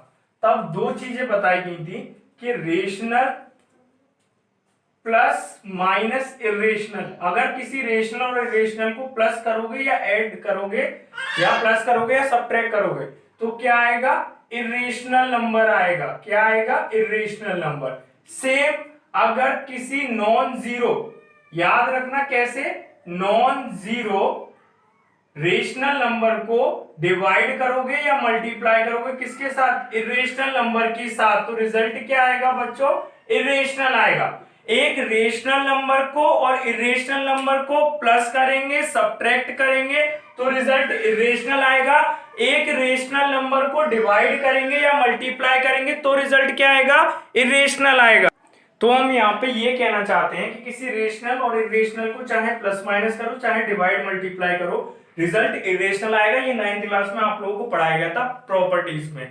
तब दो चीजें बताई गई थी कि रेशनल प्लस माइनस इर्रेशनल। अगर किसी रेशनल और इर्रेशनल को प्लस करोगे या ऐड करोगे या प्लस करोगे या सब्ट्रैक्ट करोगे तो क्या आएगा, इर्रेशनल नंबर आएगा। क्या आएगा, इर्रेशनल नंबर। सेम अगर किसी नॉन जीरो, याद रखना कैसे, नॉन जीरो रेशनल नंबर को डिवाइड करोगे या मल्टीप्लाई करोगे किसके साथ, इर्रेशनल नंबर के साथ, तो रिजल्ट क्या आएगा बच्चों, इर्रेशनल आएगा। एक रेशनल नंबर को और इर्रेशनल नंबर को प्लस करेंगे, सब्ट्रैक्ट करेंगे तो रिजल्ट इरेशनल आएगा। एक रेशनल नंबर को डिवाइड करेंगे या मल्टीप्लाई करेंगे तो रिजल्ट क्या आएगा, इरेशनल आएगा। तो हम यहाँ पे ये कहना चाहते हैं कि किसी रेशनल और इरेशनल को चाहे प्लस माइनस करो चाहे डिवाइड मल्टीप्लाई करो, रिजल्ट इरेशनल आएगा। ये 9th क्लास में आप लोगों को पढ़ाया गया था प्रॉपर्टीज में।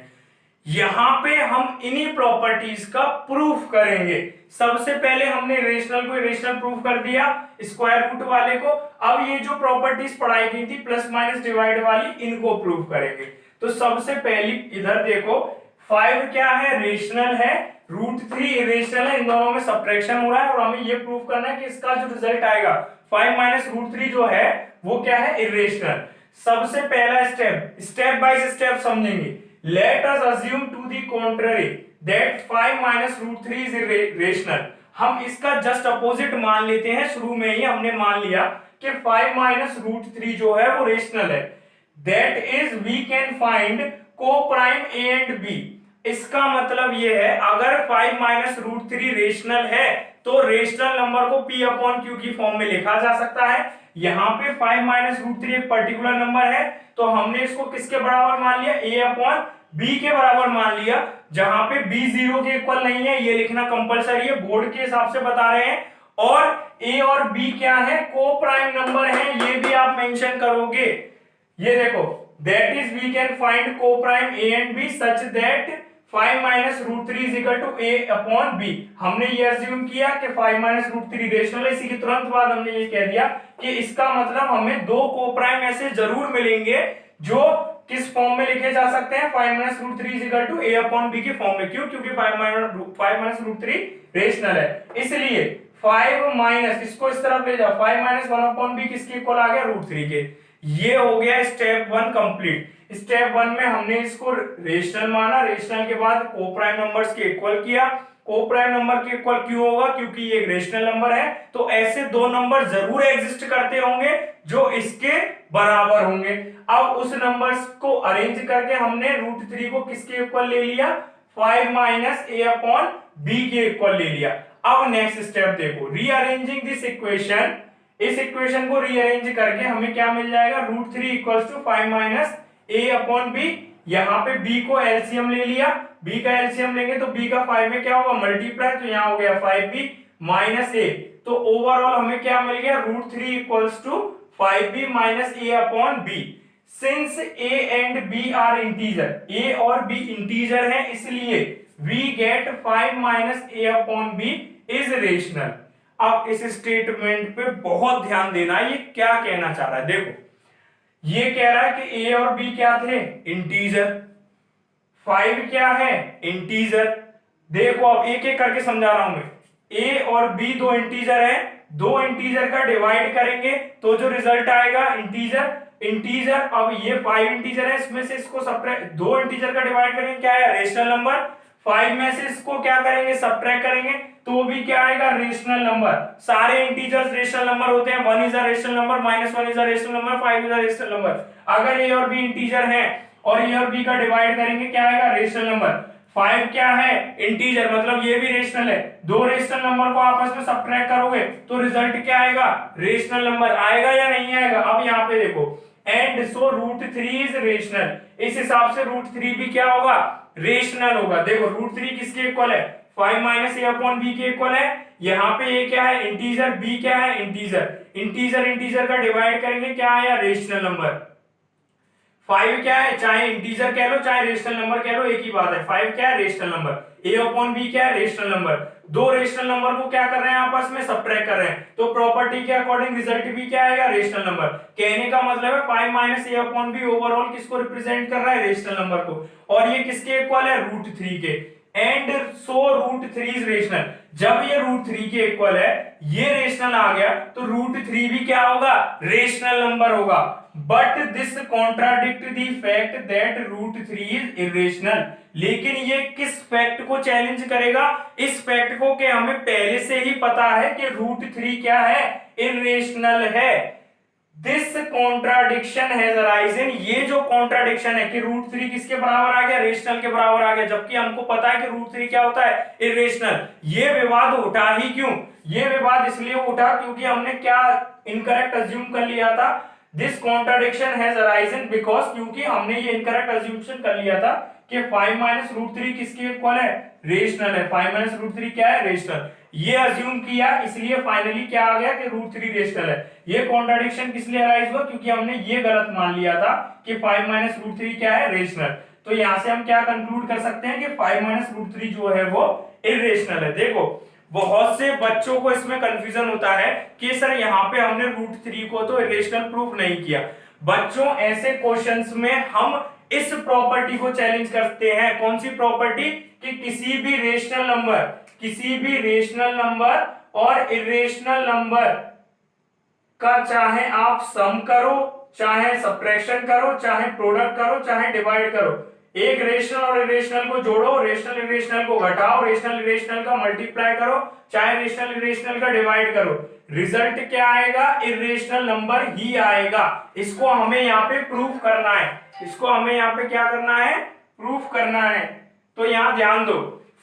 यहां पे हम इन्हीं प्रॉपर्टीज का प्रूफ करेंगे। सबसे पहले हमने रेशनल को इरेशनल प्रूफ कर दिया स्क्वायर रूट वाले को। अब ये जो प्रॉपर्टीज पढ़ाई गई थी प्लस माइनस डिवाइड वाली, इनको प्रूफ करेंगे। तो सबसे पहली इधर देखो, 5 क्या है, रेशनल है, √3 इरेशनल है। इन दोनों में सब्ट्रैक्शन हो रहा है और हमें ये प्रूफ करना है कि इसका जो रिजल्ट आएगा 5 माइनस √3 जो है वो क्या है, इरेशनल। सबसे पहला स्टेप बाय स्टेप समझेंगे। Let us assume to the contrary that 5 minus √3 is irrational। हम इसका जस्ट अपोजिट मान लेते हैं। शुरू में ही हमने मान लिया कि 5 minus √3 जो है वो रेशनल है। That is we can find co-prime A and B। इसका मतलब ये है अगर 5 minus √3 रेशनल है तो रेशनल नंबर को P अपॉन Q की फॉर्म में लिखा जा सकता है। यहाँ पे 5 minus √3 एक पर्टिकुलर नंबर है तो हमने इसको किसके बराबर मान लिया, A अपॉन B के बराबर मान लिया। जहां पे B 0 के इक्वल नहीं है ये लिखना कंपलसरी है, बोर्ड के हिसाब से बता रहे हैं। और A और B क्या है, को प्राइम नंबर है, ये भी आप मेंशन करोगे। ये देखो, that is we can find coprime A and B such that 5 minus √3 is equal to A upon B। हमने ये अज्यूम किया कि 5 minus √3 रेशनल है। इसी के तुरंत बाद हमने ये कह दिया कि इसका मतलब हमें दो को प्राइम ऐसे जरूर मिलेंगे जो किस फॉर्म में लिखे जा सकते हैं, 5 minus √3 is equal to A upon B की फॉर्म में। क्यों, क्योंकि 5 minus √3 रेशनल है। इसलिए 5 माइनस, इसको इस तरफ ले जाओ, 5 minus 1 upon B किसके इक्वल आ गया, √3 के। ये हो गया स्टेप 1 कंप्लीट। स्टेप 1 में हमने इसको रेशनल माना, रेशनल के बाद को प्राइम नंबर्स के इक्वल किया। को प्राइम नंबर के इक्वल क्यों होगा, क्योंकि ये एक रेशनल नंबर है। तो ऐसे दो नंबर जरूर एग्जिस्ट करते होंगे जो इसके बराबर होंगे। अब उस नंबर्स को अरेंज करके हमने √3 को किसके इक्वल ले लिया, 5 minus A upon B के इक्वल ले लिया। अब नेक्स्ट स्टेप देखो, रीअरेंजिंग दिस इक्वेशन। इस इक्वेशन को रीअरेंज करके हमें क्या मिल जाएगा, √3 equals to 5 minus A upon B। यहाँ पे B को एलसीएम ले लिया, B का एलसीएम लेंगे तो B का 5 में क्या होगा, मल्टीप्लाई, तो यहाँ हो गया 5B माइनस A। तो ओवरऑल हमें क्या मिल गया, √3 equals to 5B minus A upon B। Since A and B are integer, A और B इंटीजर है, इसलिए we get 5 minus A upon B is rational. अब इस स्टेटमेंट पे बहुत ध्यान देना, ये क्या कहना चाह रहा है। देखो, ये कह रहा है कि A और B क्या थे, इंटीजर। 5 क्या है, इंटीजर। देखो अब एक एक करके समझा रहा हूं मैं। A और B दो इंटीजर है, दो इंटीजर का डिवाइड करेंगे तो जो रिजल्ट आएगा इंटीजर। अब ये 5 इंटीजर है, इसमें से इसको सब्ट्रैक्ट, दो इंटीजर का डिवाइड करेंगे क्या है, रेशनल नंबर। 5 में से इसको क्या करेंगे, सब्ट्रैक्ट करेंगे तो भी क्या आएगा, रेशनल नंबर। सारे इंटीजर्स रेशनल नंबर होते हैं। 1 is a rational number, -1 is a rational number, 5 is a rational number. अगर A और B इंटीजर है और A और B का डिवाइड करेंगे क्या आएगा, रेशनल नंबर। 5 क्या है, इंटीजर, मतलब ये भी रेशनल है। दो रेशनल नंबर को आपस में सब्ट्रैक्ट करोगे तो रिजल्ट क्या आएगा, रेशनल नंबर आएगा या नहीं आएगा। अब यहाँ पे देखो, एंड सो √3 इज रेशनल। इस हिसाब से √3 भी क्या होगा, रेशनल होगा। देखो √3 किसके इक्वल है, 5 minus A upon B के इक्वल है। यहाँ पे A क्या है, इंटीजर, B क्या है, इंटीजर। इंटीजर का डिवाइड करेंगे क्या आया, रेशनल नंबर। 5 क्या है, चाहे इंटीजर कह लो चाहे रेशनल नंबर कह लो, एक ही बात है। 5 क्या है, rational number. A upon B क्या है, रेशनल नंबर। दो रेशनल नंबर को क्या कर रहे हैं, आपस में सब्ट्रैक्ट कर रहे हैं, तो प्रॉपर्टी के अकॉर्डिंग रिजल्ट भी क्या आएगा, रेशनल नंबर। कहने का मतलब है 5 minus A upon B overall किसको रिप्रेजेंट कर रहा है, रेशनल नंबर को। और ये किसके इक्वल है, √3 के। And so √3 is rational. जब ये √3 के इक्वल है, ये रेशनल आ गया, तो √3 भी क्या होगा, रेशनल नंबर होगा। But this contradict the fact that √3 is irrational. लेकिन ये किस फैक्ट को चैलेंज करेगा, इस फैक्ट को कि हमें पहले से ही पता है कि √3 क्या है, इरेशनल है। This contradiction has arisen. ये जो कॉन्ट्राडिक्शन है कि √3 किसके बराबर आ गया, रेशनल के बराबर आ गया, जबकि हमको पता है कि √3 क्या होता है, इरेशनल। ये विवाद उठा ही क्यों, ये विवाद इसलिए उठा क्योंकि हमने क्या इनकरेक्ट अज्यूम कर लिया था, this contradiction has arisen because, क्योंकि हमने ये इनकरेक्ट अज्यूम्पशन कर लिया था कि 5 माइनस रूट थ्री किसके इक्वल है, रेशनल है। 5 माइनस रूट थ्री क्या है, रेशनल। ये अज्यूम किया, इसलिए फाइनली क्या आ गया कि रूट थ्री रेशनल है। ये कॉन्ट्राडिक्शन किस लिए अराइज हुआ, क्योंकि हमने ये गलत मान लिया था कि 5 माइनस रूट थ्री क्या है, रेशनल। तो यहां से हम क्या कंक्लूड कर सकते हैं कि 5 माइनस रूट थ्री जो है वो इरेशनल है। देखो बहुत से बच्चों को इसमें कंफ्यूजन होता है कि सर यहाँ पे हमने रूट थ्री को तो इरेशनल प्रूफ नहीं किया। बच्चों ऐसे क्वेश्चंस में हम इस प्रॉपर्टी को चैलेंज करते हैं। कौन सी प्रॉपर्टी, कि किसी भी रेशनल नंबर और इरेशनल नंबर का चाहे आप सम करो, चाहे सब्ट्रैक्शन करो, चाहे प्रोडक्ट करो, चाहे डिवाइड करो, एक रेशनल और इरेशनल को जोड़ो, रेशनल इरेशनल को घटाओ, रेशनल इरेशनल का मल्टीप्लाई करो, चाहे रेशनल इरेशनल का डिवाइड करो, रिजल्ट क्या आएगा, इरेशनल नंबर ही आएगा। इसको हमें यहाँ पे प्रूफ करना है, इसको हमें यहाँ पे क्या करना है, प्रूफ करना है। तो यहाँ ध्यान दो,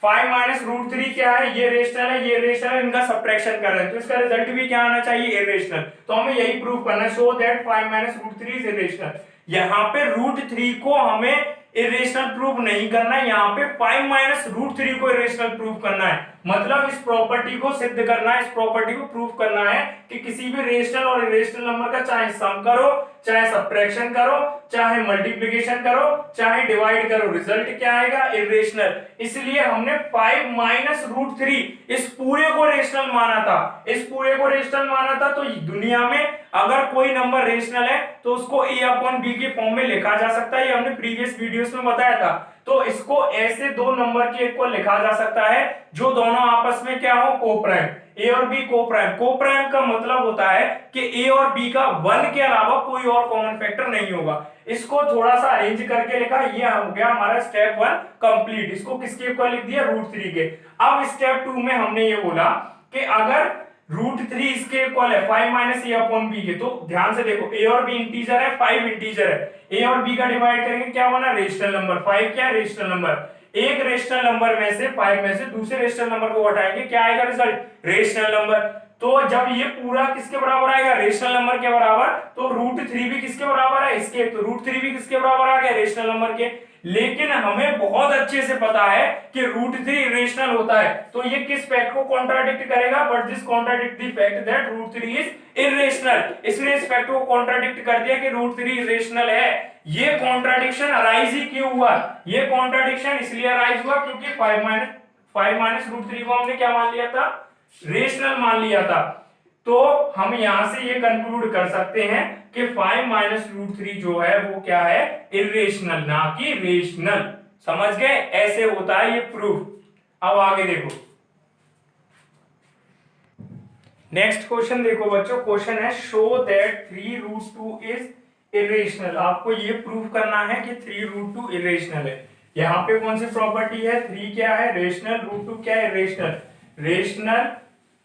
5 माइनस रूट थ्री क्या है, ये रेशनल है, ये रेशनल है, इनका सब्ट्रैक्शन कर रहे हैं, तो इसका रिजल्ट भी क्या आना चाहिए, इरेशनल। तो हमें यही प्रूफ करना है, so that 5 minus root three is irrational. यहाँ पे रूट थ्री को हमें इरेशनल प्रूफ नहीं करना है, यहाँ पे 5 माइनस रूट थ्री को इरेशनल प्रूफ करना है। मतलब इस प्रॉपर्टी को सिद्ध करना है, इस प्रॉपर्टी को प्रूफ करना है कि किसी भी रेशनल और इरेशनल नंबर का चाहे सम करो, चाहे सब्ट्रैक्शन करो, चाहे मल्टीप्लिकेशन करो, चाहे डिवाइड करो, रिजल्ट क्या आएगा, इरेशनल। इसलिए हमने 5 माइनस रूट थ्री इस पूरे को रेशनल माना था, इस पूरे को रेशनल माना था। तो दुनिया में अगर कोई नंबर रेशनल है तो उसको a अपॉन बी के फॉर्म में लिखा जा सकता है, ये हमने प्रीवियस वीडियोस में बताया था। तो इसको ऐसे दो नंबर के इक्वल लिखा जा सकता है जो दोनों आपस में क्या हो, कोप्राइम, ए और बी कोप्राइम। कोप्राइम का मतलब होता है कि ए और बी का 1 के अलावा कोई और कॉमन फैक्टर नहीं होगा। इसको थोड़ा सा अरेंज करके लिखा, ये हो गया हमारा स्टेप 1 कंप्लीट। इसको किसके इक्वल लिख दिया, रूट थ्री के। अब स्टेप 2 में हमने ये बोला कि अगर रूट थ्री इसके इक्वल है 5 माइनस ए अपॉन बी के, तो ध्यान से देखो ए और बी इंटीजर है, 5 इंटीजर है, ए और बी का डिवाइड करेंगे क्या बना, रेशनल नंबर। 5 क्या है, रेशनल नंबर। एक रेशनल नंबर में से 5 में से दूसरे रेशनल नंबर को घटाएंगे, क्या आएगा रिजल्ट, रेशनल नंबर। तो जब ये पूरा किसके बराबर आएगा, रेशनल नंबर के बराबर, तो रूट थ्री भी किसके बराबर है, इसके, तो रूट थ्री भी किसके बराबर आ गया, रेशनल नंबर के। लेकिन हमें बहुत अच्छे से पता है कि रूट थ्री इरेशनल होता है, तो ये किस फैक्ट को कॉन्ट्राडिक्ट करेगा, but this contradict the fact that root three is irrational. इसने इस फैक्ट को कॉन्ट्राडिक्ट कर दिया कि रूट थ्री इरेशनल है। ये कॉन्ट्राडिक्शन अराइज ही क्यों हुआ, ये कॉन्ट्राडिक्शन इसलिए अराइज हुआ क्योंकि 5 माइनस रूट थ्री को हमने क्या मान लिया था, रेशनल मान लिया था। तो हम यहां से ये कंक्लूड कर सकते हैं कि 5 माइनस रूट थ्री जो है वो क्या है, इरेशनल, ना कि रेशनल। समझ गए, ऐसे होता है ये प्रूफ। अब आगे देखो, नेक्स्ट क्वेश्चन देखो बच्चों, क्वेश्चन है show that 3 root 2 is irrational. आपको ये प्रूफ करना है कि 3 रूट 2 इरेशनल है। यहाँ पे कौन सी प्रॉपर्टी है, 3 क्या है, रेशनल, रूट 2 क्या है, इरेशनल। रेशनल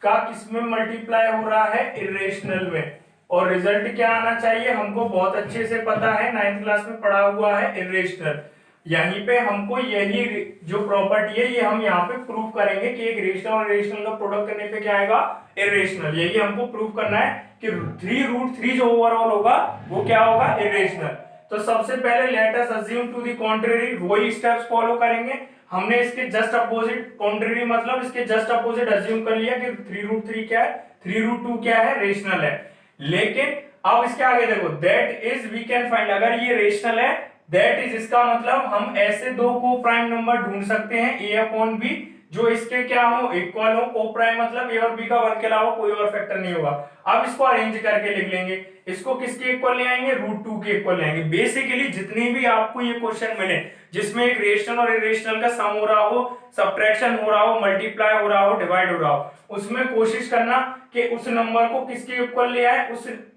का किसमें मल्टीप्लाई हो रहा है, इरेशनल में, और रिजल्ट क्या आना चाहिए, हमको बहुत अच्छे से पता है, 9th क्लास में पढ़ा हुआ है, इरेशनल। यहीं पे हमको यही जो प्रॉपर्टी है ये हम यहाँ पे प्रूव करेंगे कि एक रेशनल और इरेशनल का प्रोडक्ट करने पे क्या आएगा, इरेशनल। यही हमको प्रूव करना है कि 3 रूट 3 जो ओवरऑल होगा वो क्या होगा, इरेशनल। तो सबसे पहले let us assume to the contrary, वही स्टेप्स फॉलो करेंगे। हमने इसके जस्ट अपोजिट, कॉन्ट्रेरी मतलब इसके जस्ट अपोजिट अज्यूम कर लिया कि 3 रूट 3 क्या है, 3 रूट 2 क्या है, रेशनल है। लेकिन अब इसके आगे देखो, that is we can find, अगर ये रेशनल है दैट इज, इसका मतलब हम ऐसे दो को प्राइम नंबर ढूंढ सकते हैं ए अपॉन बी जो इसके क्या हो, इक्वल हो। को प्राइम मतलब ए और बी का 1 के अलावा कोई और फैक्टर नहीं होगा। अब इसको अरेंज करके लिख लेंगे, इसको किसके इक्वल ले आएंगे, रूट 2 के इक्वल ले आएंगे। बेसिकली जितने भी आपको ये क्वेश्चन मिले जिसमें एक रेशनल और इरेशनल का सम हो रहा हो, सब्ट्रैक्शन हो रहा हो, मल्टीप्लाई हो रहा हो, डिवाइड हो रहा हो, उसमें कोशिश करना कि उस नंबर को किसके इक्वल ले आए,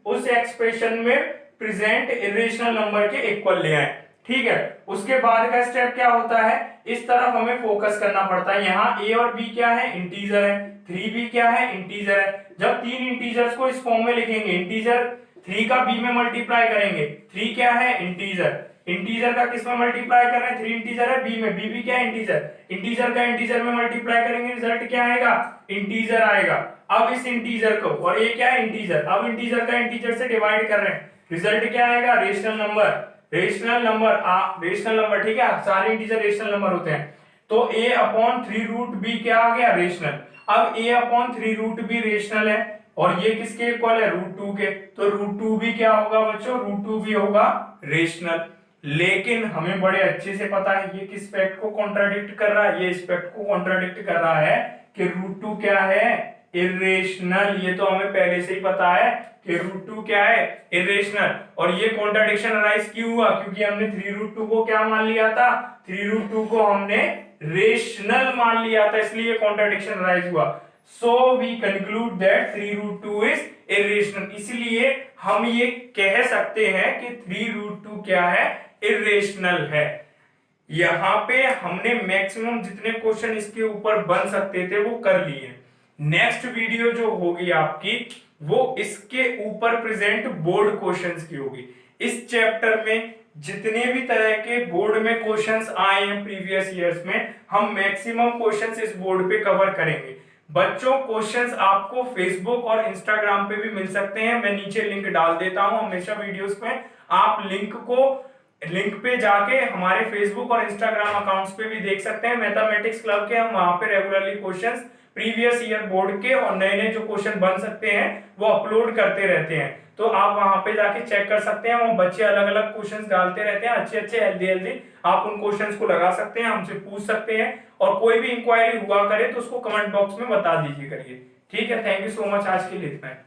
उस एक्सप्रेशन में प्रेजेंट इरेशनल नंबर के इक्वल ले आए। ठीक है, उसके बाद का स्टेप क्या होता है, इस तरफ हमें फोकस करना पड़ता है। यहाँ ए और बी क्या है, इंटीजर है, 3 भी क्या है, इंटीजर है। जब 3 इंटीजर्स को इस फॉर्म में लिखेंगे, इंटीजर 3 का बी में मल्टीप्लाई करेंगे, 3 क्या है, इंटीजर, इंटीजर का किस में मल्टीप्लाई कर रहे हैं, 3 इंटीजर है बी में, बी भी क्या है, इंटीजर, इंटीजर का इंटीजर में मल्टीप्लाई करेंगे, रिजल्ट क्या आएगा, इंटीजर आएगा। अब इस इंटीजर को, और ये क्या है, इंटीजर, अब इंटीजर का इंटीजर से डिवाइड कर रहे हैं, रिजल्ट क्या आएगा, rational number, rational number, rational number, ठीक है, सारे इंटीजर रेशनल नंबर होते हैं। तो a अपॉन 3 रूट बी क्या आ गया, रेशनल। अब a upon 3 root B rational है और ये किसके इक्वल है, रूट 2 के, तो रूट 2 भी क्या होगा बच्चों, रूट 2 भी होगा रेशनल। लेकिन हमें बड़े अच्छे से पता है ये किस फैक्ट को कॉन्ट्राडिक्ट कर रहा है, ये इस फैक्ट को कॉन्ट्राडिक्ट कर रहा है कि रूट 2 क्या है, इरेशनल। ये तो हमें पहले से ही पता है कि रूट 2 क्या है, इरेशनल। और ये कॉन्ट्राडिक्शन अराइज क्यों हुआ, क्योंकि हमने 3 रूट 2 को क्या मान लिया था, 3 रूट 2 को हमने रेशनल मान लिया था, इसलिए कॉन्ट्राडिक्शन अराइज हुआ। So we conclude that 3 root 2 is irrational. इसलिए हम ये कह सकते हैं कि 3 रूट 2 क्या है, इरेशनल है। यहां पे हमने मैक्सिमम जितने क्वेश्चन इसके ऊपर बन सकते थे वो कर लिए। नेक्स्ट वीडियो जो होगी आपकी वो इसके ऊपर प्रेजेंट बोर्ड क्वेश्चंस की होगी। इस चैप्टर में जितने भी तरह के बोर्ड में क्वेश्चंस आए हैं प्रीवियस ईयर्स में, हम मैक्सिमम क्वेश्चंस इस बोर्ड पे कवर करेंगे। बच्चों क्वेश्चंस आपको फेसबुक और इंस्टाग्राम पे भी मिल सकते हैं, मैं नीचे लिंक डाल देता हूं हमेशा वीडियोस में। आप लिंक पे जाके हमारे फेसबुक और इंस्टाग्राम अकाउंट्स पे भी देख सकते हैं। मैथमेटिक्स क्लब के हम वहां पे regularly questions previous year board के और नए नए जो क्वेश्चन बन सकते हैं वो अपलोड करते रहते हैं, तो आप वहां पे जाके चेक कर सकते हैं। वो बच्चे अलग अलग क्वेश्चंस डालते रहते हैं, अच्छे अच्छे हेल्दी हेल्दी, आप उन क्वेश्चंस को लगा सकते हैं, हमसे पूछ सकते हैं, और कोई भी इंक्वायरी हुआ करे तो उसको कमेंट बॉक्स में बता दीजिए करिए। ठीक है, थैंक यू सो मच, आज के लिए इतना है।